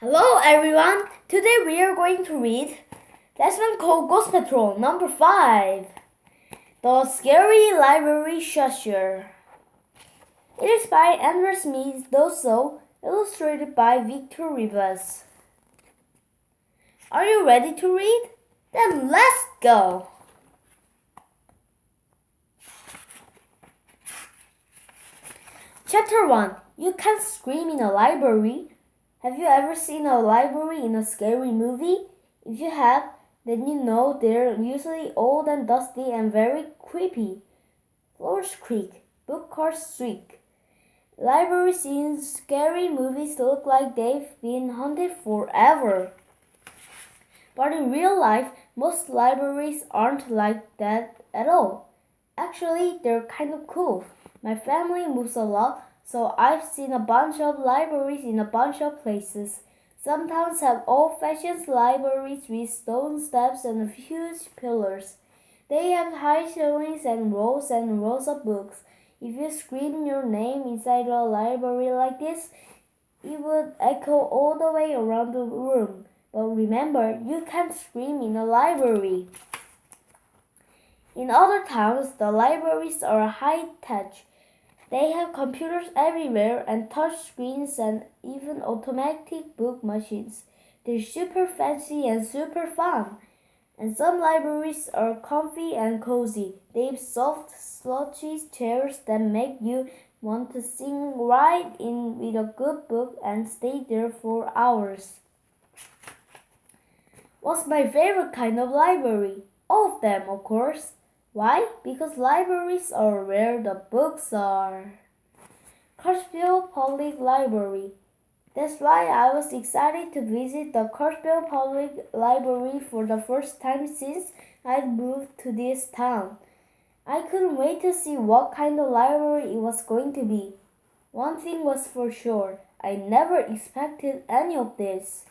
Hello everyone! Today we are going to read Desmond Ghost Patrol number 5, The Scary Library Shusher. It is by Andrew Smith Dosso, illustrated by Victor Rivas. Are you ready to read? Then let's go! Chapter 1. You can't scream in a library. Have you ever seen a library in a scary movie? If you have, then you know they're usually old and dusty and very creepy. Floors creak, bookcases squeak. Libraries in scary movies look like they've been haunted forever. But in real life, most libraries aren't like that at all. Actually, they're kind of cool. My family moves a lot, so I've seen a bunch of libraries in a bunch of places. Some towns have old-fashioned libraries with stone steps and huge pillars. They have high ceilings and rows of books. If you scream your name inside a library like this, it would echo all the way around the room. But remember, you can't scream in a library. In other towns, the libraries are high-tech. They have computers everywhere and touch screens and even automatic book machines. They're super fancy and super fun. And some libraries are comfy and cozy. They have soft, slouchy chairs that make you want to sink right in with a good book and stay there for hours. What's my favorite kind of library? All of them, of course. Why? Because libraries are where the books are. Kirksville Public Library. That's why I was excited to visit the Kirksville Public Library for the first time since I'd moved to this town. I couldn't wait to see what kind of library it was going to be. One thing was for sure, I never expected any of this.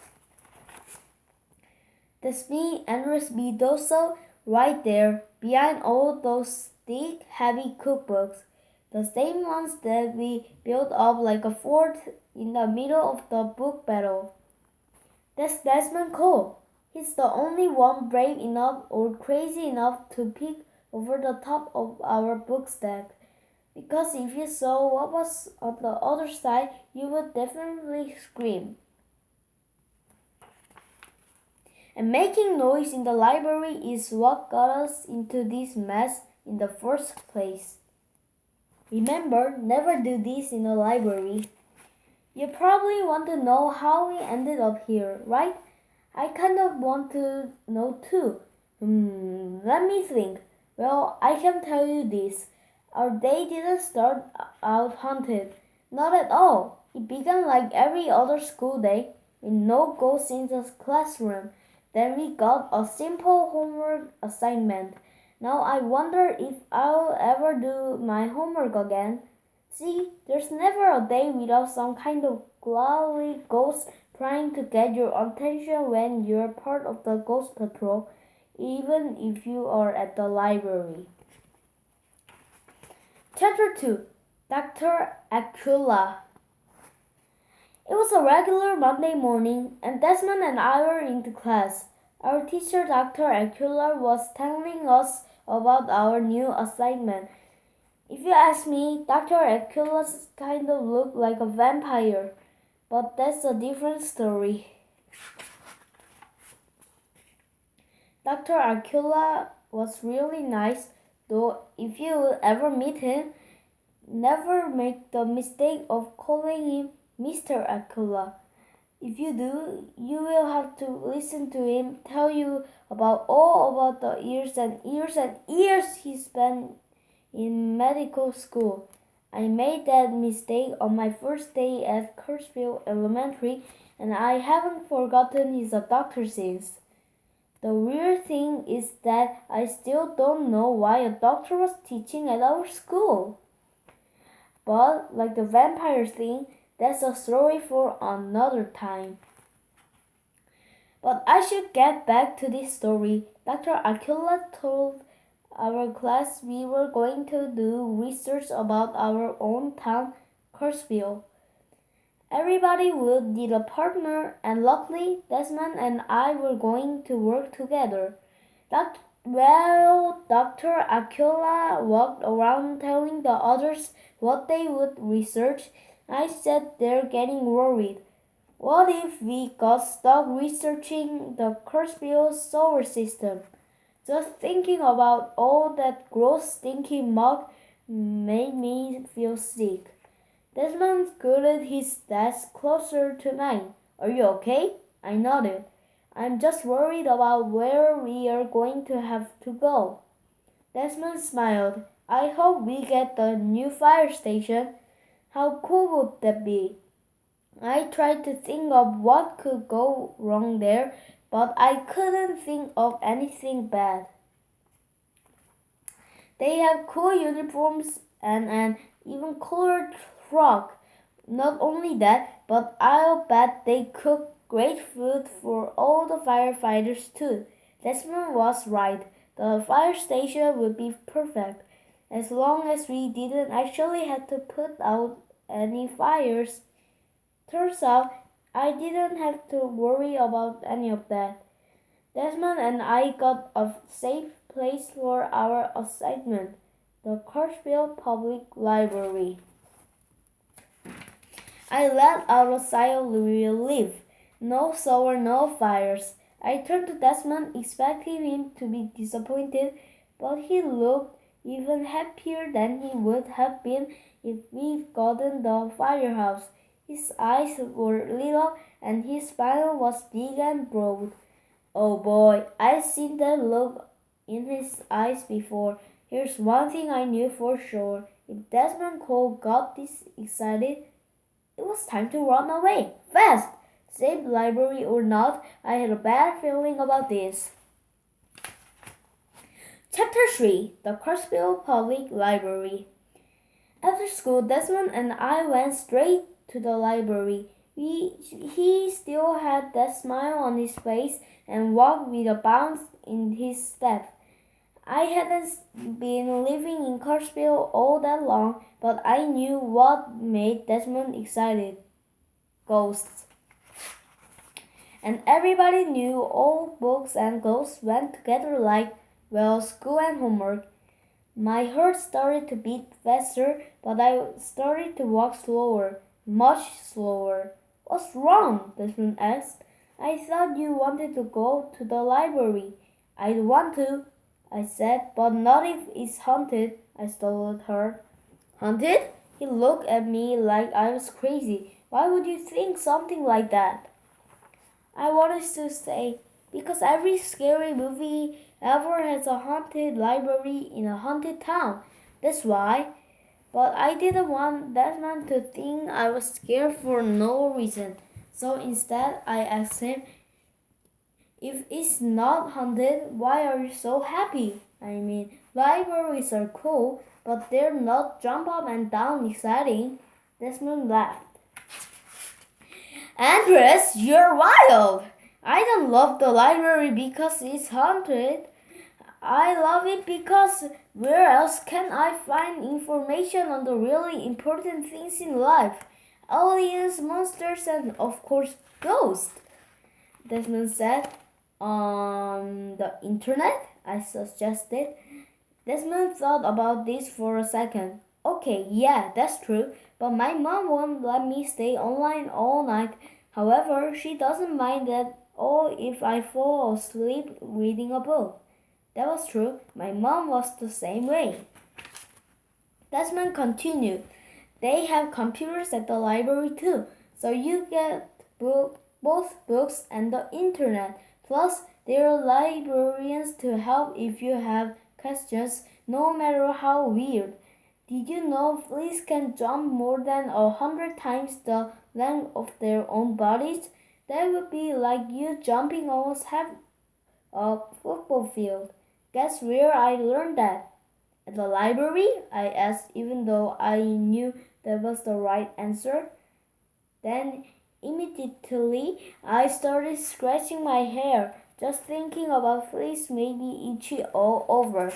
That's me, Andres B. Dosso, right there, behind all those thick, heavy cookbooks. The same ones that we built up like a fort in the middle of the book battle. That's Desmond Cole. He's the only one brave enough or crazy enough to peek over the top of our book stack. Because if you saw what was on the other side, you would definitely scream. And making noise in the library is what got us into this mess in the first place. Remember, never do this in a library. You probably want to know how we ended up here, right? I kind of want to know too. Let me think. Well, I can tell you this. Our day didn't start out haunted. Not at all. It began like every other school day, with no ghosts in the classroom. Then we got a simple homework assignment. Now I wonder if I'll ever do my homework again. See, there's never a day without some kind of glowing ghost trying to get your attention when you're part of the ghost patrol, even if you are at the library. Chapter 2. Dr. Aquila. It was a regular Monday morning, and Desmond and I were into class. Our teacher, Dr. Aquila, was telling us about our new assignment. If you ask me, Dr. Aquila kind of looked like a vampire, but that's a different story. Dr. Aquila was really nice, though if you ever meet him, never make the mistake of calling him Mr. Aquila. If you do, you will have to listen to him tell you all about the years and years he spent in medical school. I made that mistake on my first day at Kirksville Elementary, and I haven't forgotten he's a doctor since. The weird thing is that I still don't know why a doctor was teaching at our school. But like the vampire thing, that's a story for another time. But I should get back to this story. Dr. Aquila told our class we were going to do research about our own town, Kirksville. Everybody would need a partner, and luckily, Desmond and I were going to work together. Dr. Aquila walked around telling the others what they would research. I sat there getting worried. What if we got stuck researching the Kurzweil solar system? Just thinking about all that gross, stinky muck made me feel sick. Desmond scooted his desk closer to mine. Are you okay? I nodded. I'm just worried about where we are going to have to go. Desmond smiled. I hope we get the new fire station. How cool would that be? I tried to think of what could go wrong there, but I couldn't think of anything bad. They have cool uniforms and an even cooler truck. Not only that, but I'll bet they cook great food for all the firefighters too. Desmond was right. The fire station would be perfect, as long as we didn't actually have to put out any fires. Turns out I didn't have to worry about any of that. Desmond and I got a safe place for our assignment, the Kurzweil Public Library. I let out a sigh of relief. No solar, no fires. I turned to Desmond, expecting him to be disappointed, but he looked even happier than he would have been if we'd gotten the firehouse. His eyes were lit up and his smile was big and broad. Oh boy, I've seen that look in his eyes before. Here's one thing I knew for sure. If Desmond Cole got this excited, it was time to run away. Fast! Safe library or not, I had a bad feeling about this. Chapter 3 The Kurzweil Public Library. After school, Desmond and I went straight to the library. He still had that smile on his face and walked with a bounce in his step. I hadn't been living in Kurzweil all that long, but I knew what made Desmond excited. Ghosts. And everybody knew all books and ghosts went together like, well, school and homework. My heart started to beat faster, but I started to walk slower, much slower. What's wrong? Desmond asked. I thought you wanted to go to the library. I'd want to, I said, but not if it's haunted, I told her. Haunted? He looked at me like I was crazy. Why would you think something like that? I wanted to say, because every scary movie ever has a haunted library in a haunted town. That's why. But I didn't want Desmond to think I was scared for no reason. So instead, I asked him, if it's not haunted, why are you so happy? I mean, libraries are cool, but they're not jump up and down exciting. Desmond laughed. Andres, you're wild! I don't love the library because it's haunted. I love it because where else can I find information on the really important things in life? Aliens, monsters, and of course, ghosts. Desmond said. On the internet? I suggested. Desmond thought about this for a second. Okay, yeah, that's true, but my mom won't let me stay online all night. However, she doesn't mind that or if I fall asleep reading a book. That was true. My mom was the same way. Desmond continued. They have computers at the library too, so you get both books and the internet. Plus, there are librarians to help if you have questions, no matter how weird. Did you know fleas can jump more than 100 times the length of their own bodies? That would be like you jumping almost half a football field. Guess where I learned that? At the library? I asked, even though I knew that was the right answer. Then immediately I started scratching my hair. Just thinking about fleas made me itchy all over.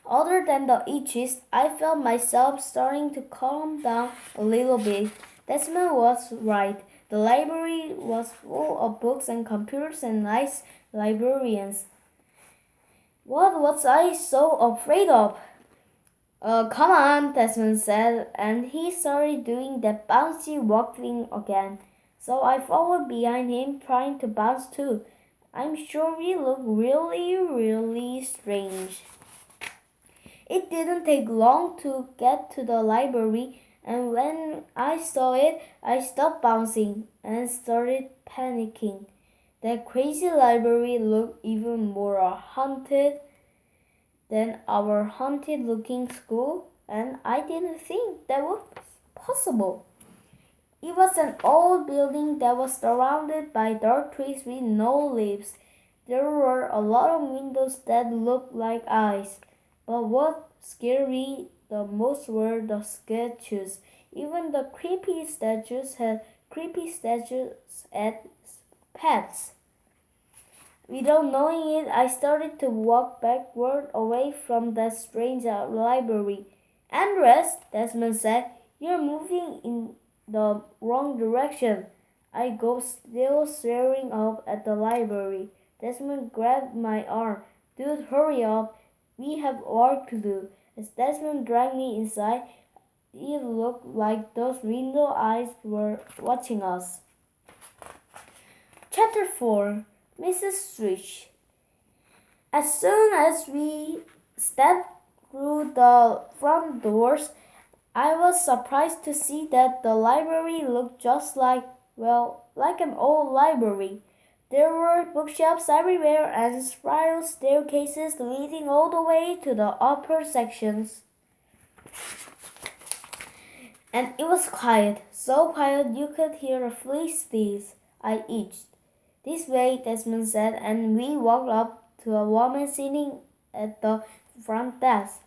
Other than the itches, I felt myself starting to calm down a little bit. Desmond was right. The library was full of books and computers and nice librarians. What was I so afraid of? Come on, Desmond said, and he started doing that bouncy walk thing again. So I followed behind him, trying to bounce too. I'm sure we looked really, really strange. It didn't take long to get to the library, and when I saw it, I stopped bouncing and started panicking. That crazy library looked even more haunted than our haunted looking school, and I didn't think that was possible. It was an old building that was surrounded by dark trees with no leaves. There were a lot of windows that looked like eyes, but what scared me the most were the statues. Even the creepy statues had creepy statues as pets. Without knowing it, I started to walk backward away from that strange library. Andres, Desmond said, you're moving in the wrong direction. I go still staring up at the library. Desmond grabbed my arm. Dude, hurry up. We have work to do. As Desmond dragged me inside, it looked like those window eyes were watching us. Chapter 4. Mrs. Switch. As soon as we stepped through the front doors, I was surprised to see that the library looked just like an old library. There were bookshelves everywhere and spiral staircases leading all the way to the upper sections. And it was quiet, so quiet you could hear a flea's sneeze. I itched. This way, Desmond said, and we walked up to a woman sitting at the front desk.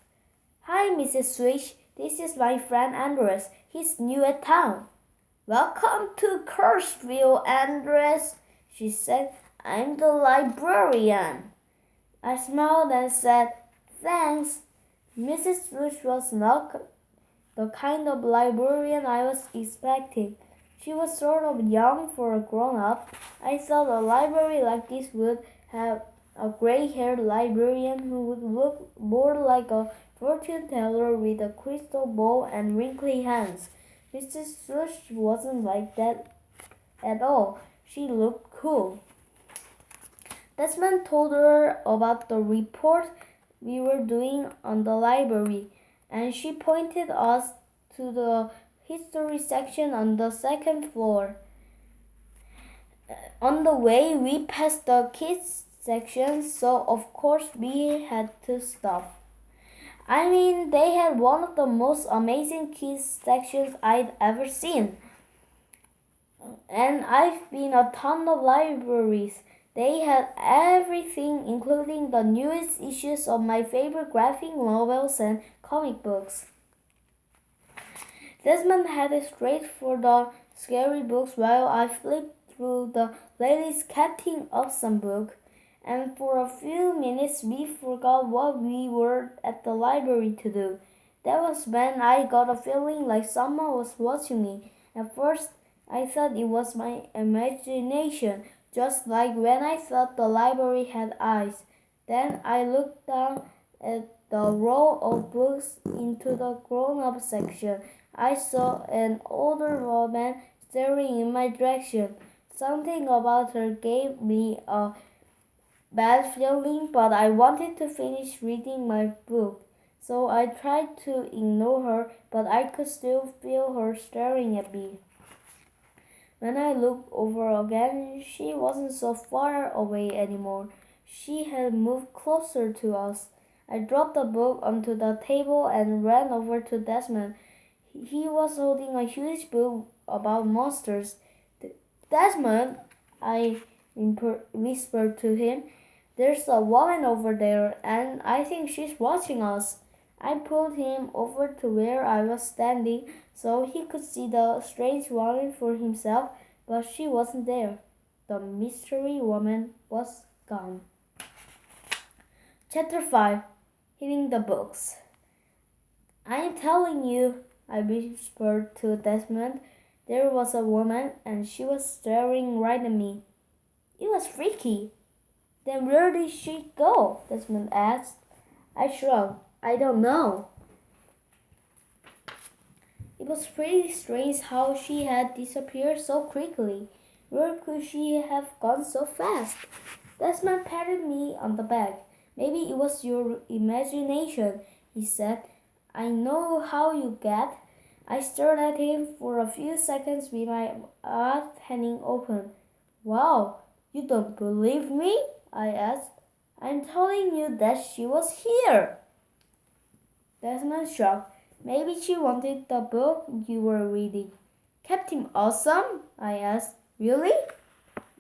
Hi, Mrs. Swish. This is my friend Andres. He's new at town. Welcome to Curseville, Andres, she said. I'm the librarian. I smiled and said, thanks. Mrs. Swish was not the kind of librarian I was expecting. She was sort of young for a grown-up. I thought a library like this would have a gray-haired librarian who would look more like a fortune teller with a crystal ball and wrinkly hands. Mrs. Swish wasn't like that at all. She looked cool. Desmond told her about the report we were doing on the library, and she pointed us to the history section on the second floor. On the way, we passed the kids section, so of course we had to stop. I mean, they had one of the most amazing kids sections I'd ever seen. And I've been a ton of libraries. They had everything, including the newest issues of my favorite graphic novels and comic books. Desmond headed straight for the scary books while I flipped through the latest Captain Awesome book, and for a few minutes we forgot what we were at the library to do. That was when I got a feeling like someone was watching me. At first, I thought it was my imagination, just like when I thought the library had eyes. Then I looked down at the row of books into the grown-up section. I saw an older woman staring in my direction. Something about her gave me a bad feeling, but I wanted to finish reading my book. So I tried to ignore her, but I could still feel her staring at me. When I looked over again, she wasn't so far away anymore. She had moved closer to us. I dropped the book onto the table and ran over to Desmond. He was holding a huge book about monsters. Desmond, I whispered to him, there's a woman over there, and I think she's watching us. I pulled him over to where I was standing so he could see the strange woman for himself, but she wasn't there. The mystery woman was gone. Chapter 5. Hitting the books. I am telling you, I whispered to Desmond, There was a woman, and she was staring right at me. It was freaky. Then where did she go? Desmond asked. I shrugged. I don't know. It was pretty strange how she had disappeared so quickly. Where could she have gone so fast? Desmond patted me on the back. Maybe it was your imagination, he said. I know how you get. I stared at him for a few seconds with my mouth hanging open. Wow, you don't believe me? I asked. I'm telling you that she was here. Desmond shrugged. Maybe she wanted the book you were reading. Captain Awesome? I asked. Really?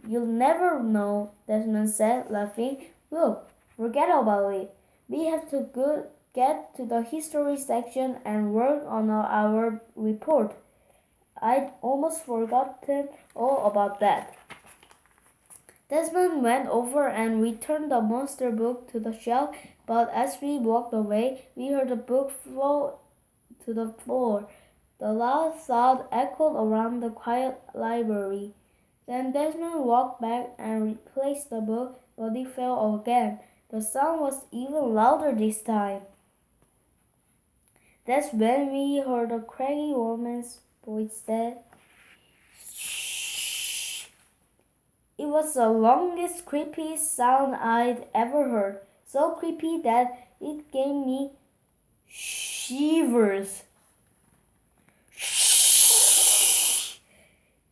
You'll never know, Desmond said, laughing. Look, forget about it. We have to get to the history section and work on our report. I'd almost forgotten all about that. Desmond went over and returned the monster book to the shelf, but as we walked away, we heard the book fall to the floor. The loud thud echoed around the quiet library. Then Desmond walked back and replaced the book, but it fell again. The sound was even louder this time. That's when we heard a craggy woman's voice say, "Shh." It was the longest, creepiest sound I'd ever heard. So creepy that it gave me shivers.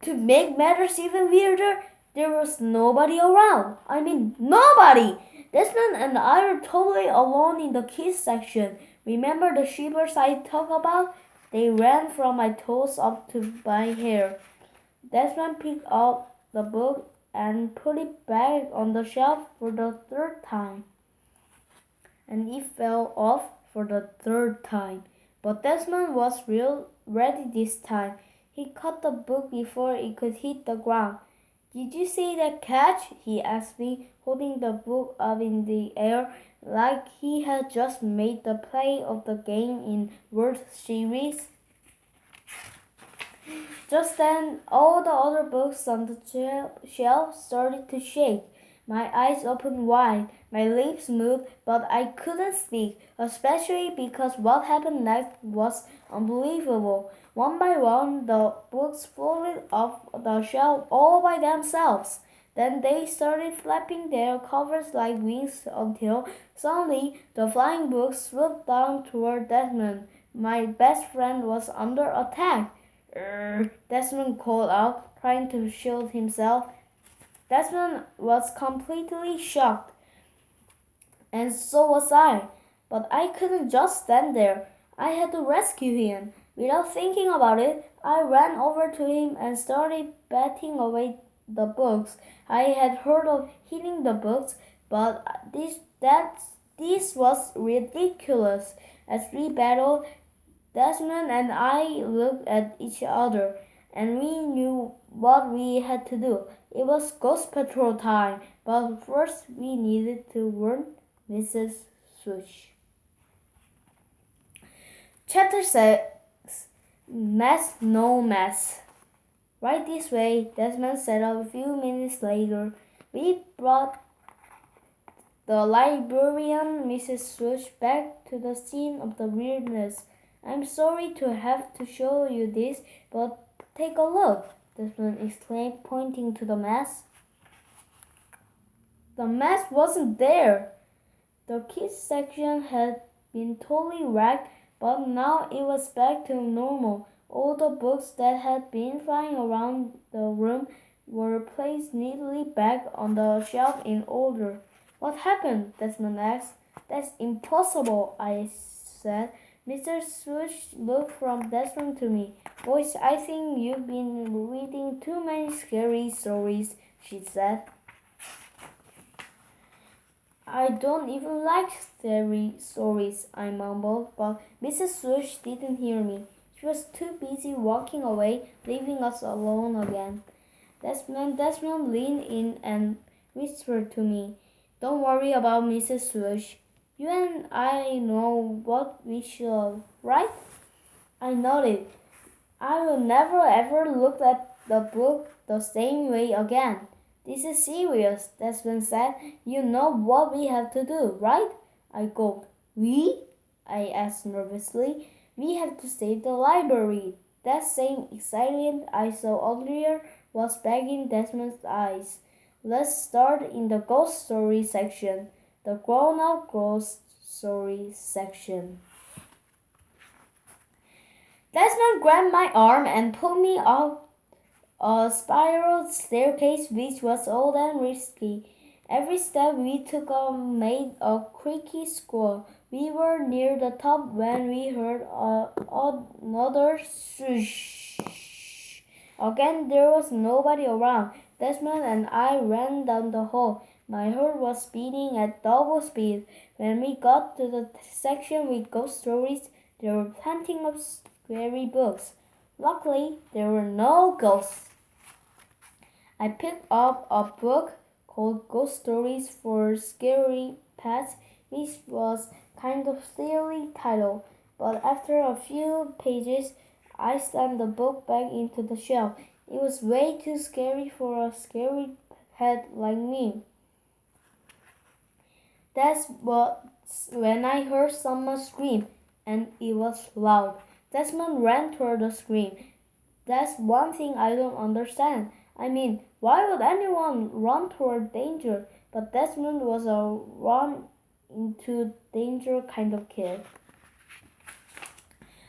To make matters even weirder, there was nobody around. I mean, nobody! Desmond and I were totally alone in the kids section. Remember the shivers I talked about? They ran from my toes up to my hair. Desmond picked up the book and put it back on the shelf for the third time. And it fell off for the third time. But Desmond was ready this time. He caught the book before it could hit the ground. Did you see that catch? He asked me, holding the book up in the air like he had just made the play of the game in World Series. Just then, all the other books on the shelf started to shake. My eyes opened wide, my lips moved, but I couldn't speak, especially because what happened next was unbelievable. One by one, the books floated off the shelf all by themselves. Then they started flapping their covers like wings until suddenly the flying books swooped down toward Desmond. My best friend was under attack. Desmond called out, trying to shield himself. Desmond was completely shocked, and so was I. But I couldn't just stand there. I had to rescue him. Without thinking about it, I ran over to him and started batting away the books. I had heard of hitting the books, but this was ridiculous. As we battled, Desmond and I looked at each other, and we knew what we had to do. It was Ghost Patrol time, but first we needed to warn Mrs. Swoosh. Chapter 6 Mess No Mess. Right this way, Desmond said a few minutes later. We brought the librarian, Mrs. Swoosh, back to the scene of the weirdness. I'm sorry to have to show you this, but take a look, Desmond exclaimed, pointing to the mess. The mess wasn't there. The kids section had been totally wrecked, but now it was back to normal. All the books that had been flying around the room were placed neatly back on the shelf in order. What happened? Desmond asked. That's impossible, I said. Mr. Swoosh looked from Desmond to me. Boys, I think you've been reading too many scary stories, she said. I don't even like scary stories, I mumbled, but Mrs. Swoosh didn't hear me. She was too busy walking away, leaving us alone again. Desmond leaned in and whispered to me, Don't worry about Mrs. Swoosh. You and I know what we should, right? I nodded. I will never ever look at the book the same way again. This is serious, Desmond said. You know what we have to do, right? I gulped. We? I asked nervously. We have to save the library. That same excitement I saw earlier was back in Desmond's eyes. Let's start in the ghost story section, the grown-up ghost story section. Desmond grabbed my arm and pulled me up a spiral staircase which was old and risky. Every step we took made a creaky squeal. We were near the top when we heard another swoosh. Again, there was nobody around. Desmond and I ran down the hall. My heart was beating at double speed. When we got to the section with ghost stories, there were plenty of scary books. Luckily, there were no ghosts. I picked up a book called Ghost Stories for Scary Pets, which was kind of silly title, but after a few pages, I slammed the book back into the shelf. It was way too scary for a scary pet like me. That's when I heard someone scream, and it was loud. Desmond ran toward the scream. That's one thing I don't understand. I mean, why would anyone run toward danger? But Desmond was a run into danger kind of kid.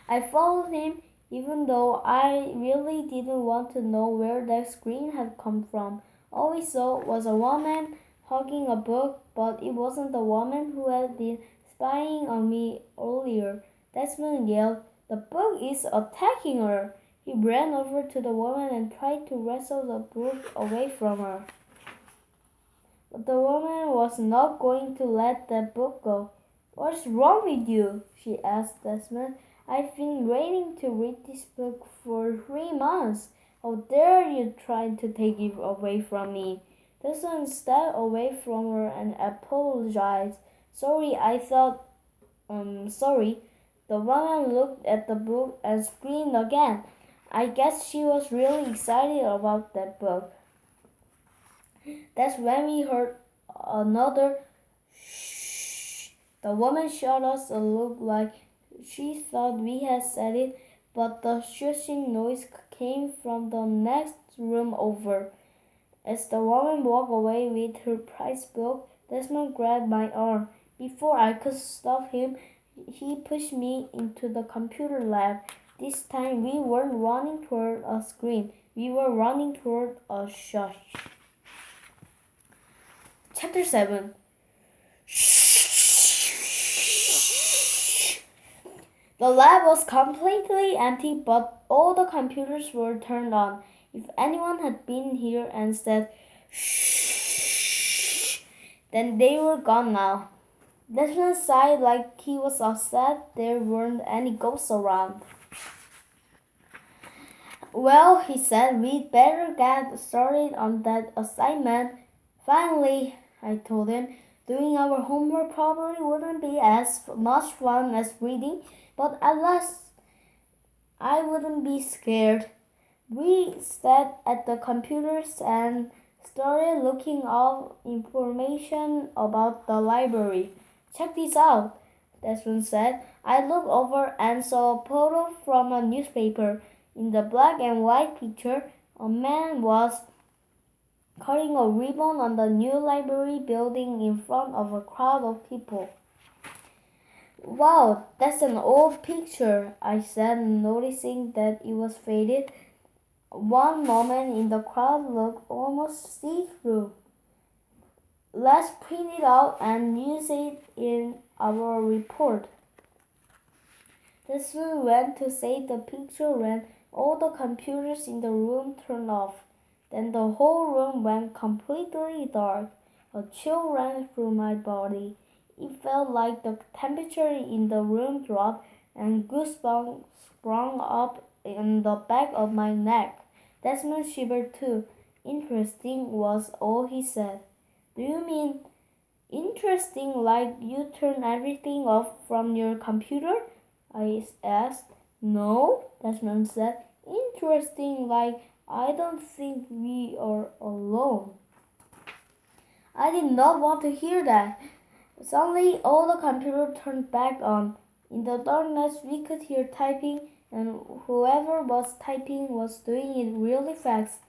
I followed him even though I really didn't want to know where that scream had come from. All we saw was a woman hugging a book, but it wasn't the woman who had been spying on me earlier. Desmond yelled, "The book is attacking her!" He ran over to the woman and tried to wrestle the book away from her. But the woman was not going to let that book go. "What's wrong with you?" she asked Desmond. "I've been waiting to read this book for 3 months. How dare you try to take it away from me?" Desmond stepped away from her and apologized. "Sorry, I thought, sorry." The woman looked at the book and screamed again. I guess she was really excited about that book. That's when we heard another shh. The woman shot us a look like she thought we had said it, but the shushing noise came from the next room over. As the woman walked away with her prized book, Desmond grabbed my arm. Before I could stop him, he pushed me into the computer lab. This time we weren't running toward a screen. We were running toward a shush. Chapter 7. The lab was completely empty, but all the computers were turned on. If anyone had been here and said, "Shh," then they were gone now. Desmond sighed like he was upset there weren't any ghosts around. "Well," he said, "we'd better get started on that assignment." "Finally," I told him. "Doing our homework probably wouldn't be as much fun as reading, but at least I wouldn't be scared." We sat at the computers and started looking up information about the library. "Check this out," Desmond said. I looked over and saw a photo from a newspaper. In the black and white picture, a man was cutting a ribbon on the new library building in front of a crowd of people. "Wow, that's an old picture," I said, noticing that it was faded. One moment in the crowd looked almost see-through. "Let's print it out and use it in our report." Desmond went to save the picture when all the computers in the room turned off. Then the whole room went completely dark. A chill ran through my body. It felt like the temperature in the room dropped and goosebumps sprung up in the back of my neck. Desmond shivered too. "Interesting," was all he said. "Do you mean interesting like you turn everything off from your computer?" I asked. "No," Desmond said. Interesting, like I don't think we are alone. I did not want to hear that. Suddenly, all the computer turned back on. In the darkness, we could hear typing, and whoever was typing was doing it really fast.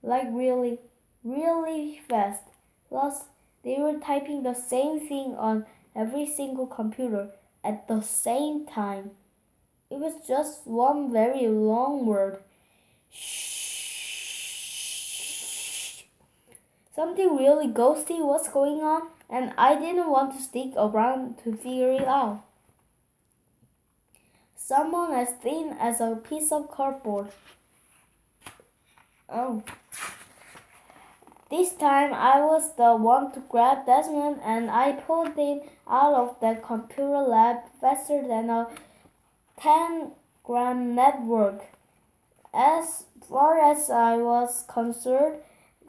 Like really, really fast. Plus, they were typing the same thing on every single computer at the same time. It was just one very long word. Shh. Something really ghosty was going on, and I didn't want to stick around to figure it out. Someone as thin as a piece of cardboard. Oh. This time I was the one to grab Desmond, and I pulled him out of the computer lab faster than a 10-gram network. As far as I was concerned,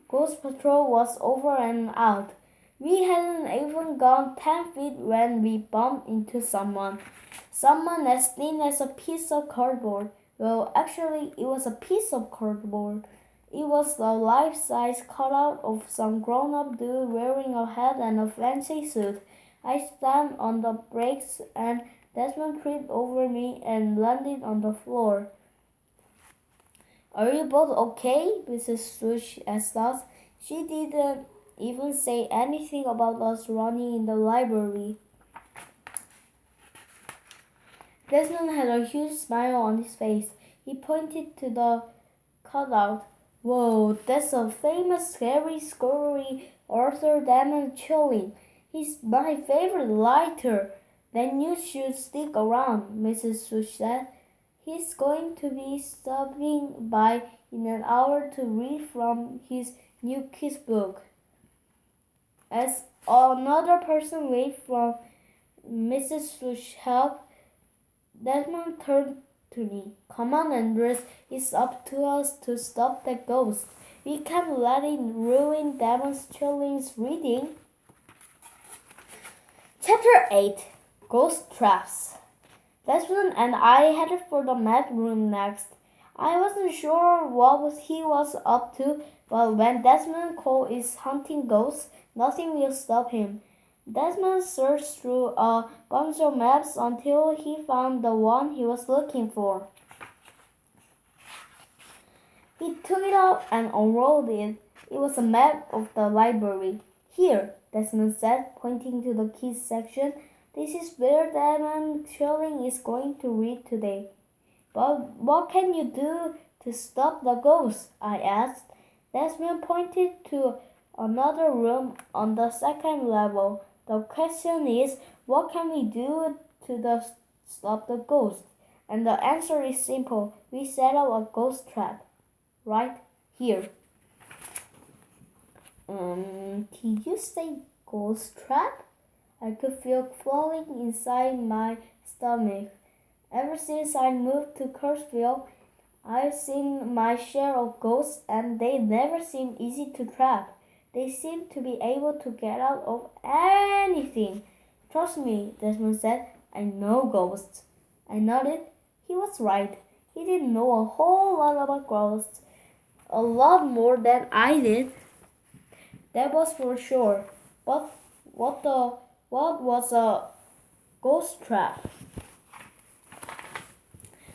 Ghost Patrol was over and out. We hadn't even gone 10 feet when we bumped into someone. Someone as thin as a piece of cardboard. Well, actually, it was a piece of cardboard. It was the life-size cutout of some grown-up dude wearing a hat and a fancy suit. I slammed on the brakes and Desmond tripped over me and landed on the floor. Are you both okay? Mrs. Swoosh asked us. She didn't even say anything about us running in the library. Desmond had a huge smile on his face. He pointed to the cutout. Whoa, that's a famous scary story Arthur Damon chilling. He's my favorite writer. Then you should stick around, Mrs. Swoosh said. He's going to be stopping by in an hour to read from his new kids book. As another person waved from Mrs. Swoosh's help, Desmond turned to me. Come on, Andres, it's up to us to stop that ghost. We can't let it ruin Damon's children's reading. Chapter 8 Ghost Traps. Desmond and I headed for the mat room next. I wasn't sure what he was up to, but when Desmond called is hunting ghosts, nothing will stop him. Desmond searched through a bunch of maps until he found the one he was looking for. He took it out and unrolled it. It was a map of the library. Here, Desmond said, pointing to the kids section. This is where Damon Schilling is going to read today. But what can you do to stop the ghost? I asked. Desmond pointed to another room on the second level. The question is, what can we do to stop the ghost? And the answer is simple. We set up a ghost trap. Right here. Did you say ghost trap? I could feel falling inside my stomach. Ever since I moved to Kirksville, I've seen my share of ghosts, and they never seem easy to trap. They seem to be able to get out of anything. Trust me, Desmond said. I know ghosts. I nodded. He was right. He didn't know a whole lot about ghosts. A lot more than I did. That was for sure. But what was a ghost trap?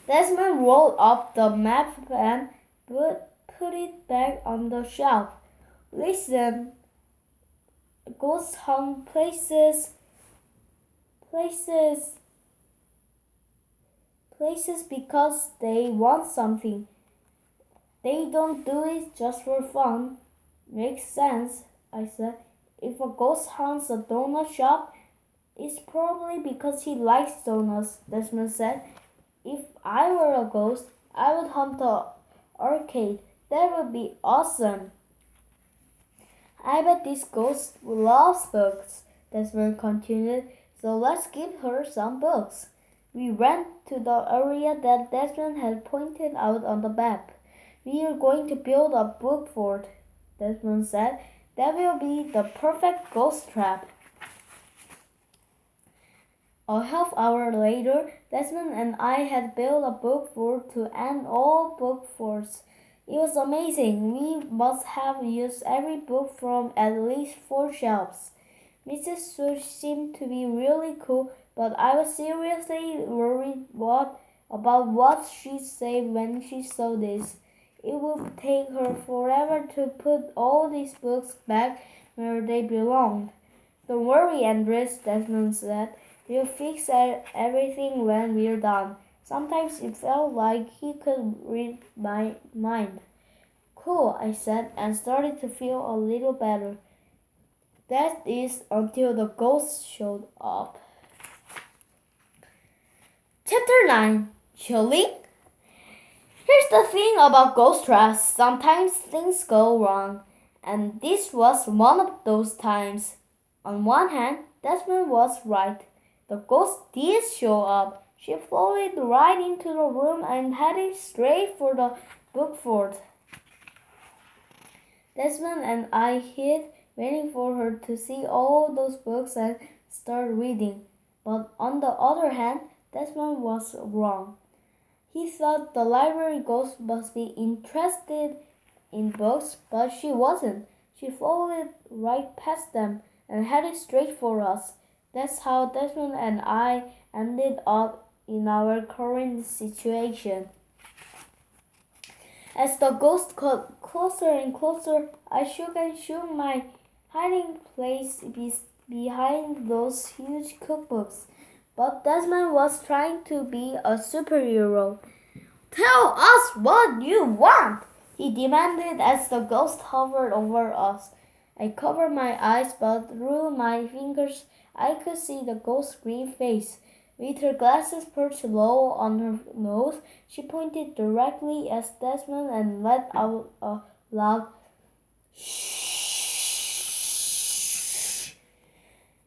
Desmond rolled up the map and put it back on the shelf. Listen, ghosts hunt places because they want something. They don't do it just for fun. Makes sense, I said. If a ghost hunts a donut shop, it's probably because he likes donuts, Desmond said. If I were a ghost, I would hunt the arcade. That would be awesome. I bet this ghost loves books, Desmond continued, so let's give her some books. We ran to the area that Desmond had pointed out on the map. We are going to build a book fort, Desmond said. That will be the perfect ghost trap. A half hour later, Desmond and I had built a book fort to end all book forts. It was amazing. We must have used every book from at least 4 shelves. Mrs. Shush seemed to be really cool, but I was seriously worried about what she'd say when she saw this. It would take her forever to put all these books back where they belonged. Don't worry, Andres, Desmond said. We'll fix everything when we're done. Sometimes it felt like he could read my mind. Cool, I said, and started to feel a little better. That is until the ghost showed up. Chapter 9. Chilling? Here's the thing about ghost traps. Sometimes things go wrong, and this was one of those times. On one hand, Desmond was right. The ghost did show up. She floated right into the room and headed straight for the book fort. Desmond and I hid, waiting for her to see all those books and start reading. But on the other hand, Desmond was wrong. He thought the library ghost must be interested in books, but she wasn't. She floated right past them and headed straight for us. That's how Desmond and I ended up in our current situation. As the ghost got closer and closer, I shook and shook my hiding place behind those huge cookbooks. But Desmond was trying to be a superhero. Tell us what you want, he demanded as the ghost hovered over us. I covered my eyes, but through my fingers I could see the ghost's green face. With her glasses perched low on her nose, she pointed directly at Desmond and let out a loud shh.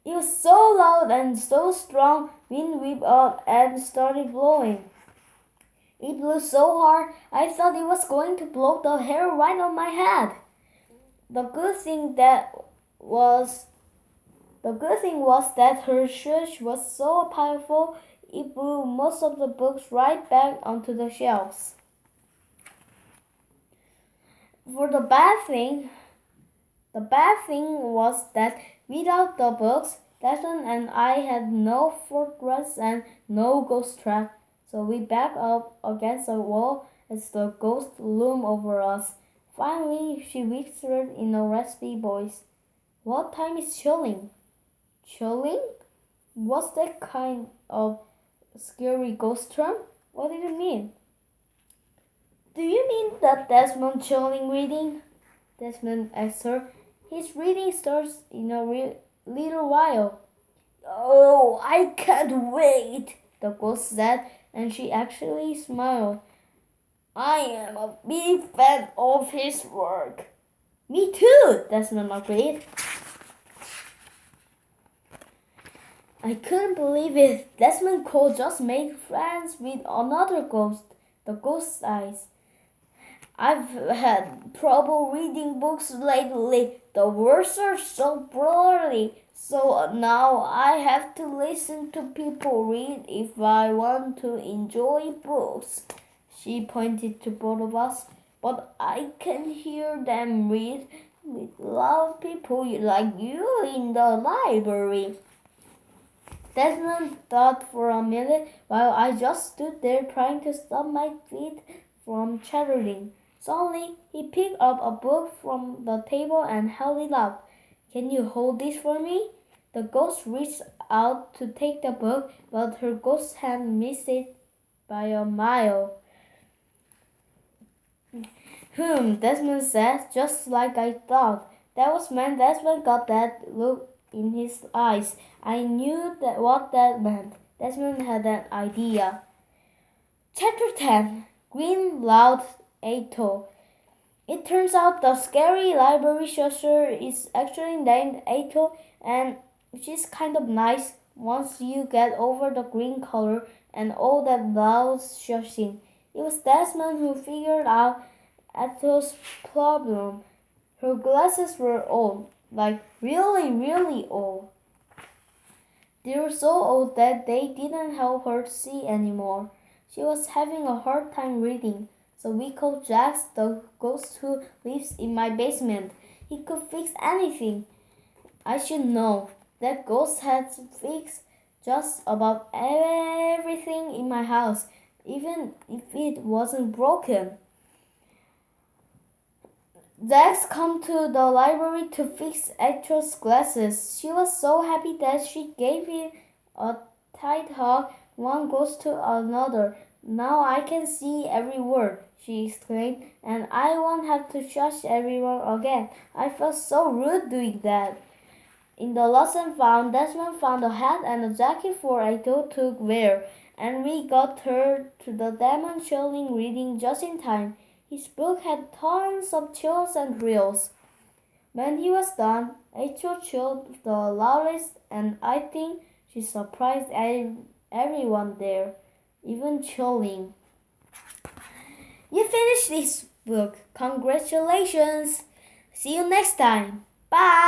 It was so loud and so strong, wind whipped up and started blowing. It blew so hard, I thought it was going to blow the hair right on my head. The good thing was that her shush was so powerful it blew most of the books right back onto the shelves. For the bad thing was that without the books, Desmond and I had no fortress and no ghost trap, so we backed up against the wall as the ghost loomed over us. Finally, she whispered in a raspy voice, "What time is chilling?" Chilling? What's that kind of scary ghost term? What did it mean? Do you mean that Desmond chilling reading? Desmond asked her. His reading starts in a little while. Oh, I can't wait, the ghost said, and she actually smiled. I am a big fan of his work. Me too, Desmond agreed. I couldn't believe it. Desmond could just make friends with another ghost, the ghost's eyes. I've had trouble reading books lately. The words are so blurry. So now I have to listen to people read if I want to enjoy books. She pointed to both of us. But I can hear them read with loud people like you in the library. Desmond thought for a minute while I just stood there trying to stop my feet from chattering. Suddenly, he picked up a book from the table and held it up. Can you hold this for me? The ghost reached out to take the book, but her ghost hand missed it by a mile. Desmond said, just like I thought. That was when Desmond got that look in his eyes. I knew what that meant. Desmond had an idea. Chapter 10. Green Loud Atoll. It turns out the scary library Shusher is actually named Atoll, and she's kind of nice once you get over the green color and all that loud shushing. It was Desmond who figured out Atoll's problem. Her glasses were old, like really, really old. They were so old that they didn't help her see anymore. She was having a hard time reading, so we called Jax, the ghost who lives in my basement. He could fix anything. I should know. That ghost had fixed just about everything in my house, even if it wasn't broken. Jax came to the library to fix Achel's glasses. She was so happy that she gave him a tight hug. One goes to another. Now I can see every word, she exclaimed, and I won't have to shush everyone again. I felt so rude doing that. In the lost and found, Desmond found a hat and a jacket for Aito to wear, and we got her to the Demon Chilling reading just in time. His book had tons of chills and thrills. When he was done, Aito chilled the loudest, and I think she surprised everyone there, even chilling. You finished this book. Congratulations! See you next time. Bye!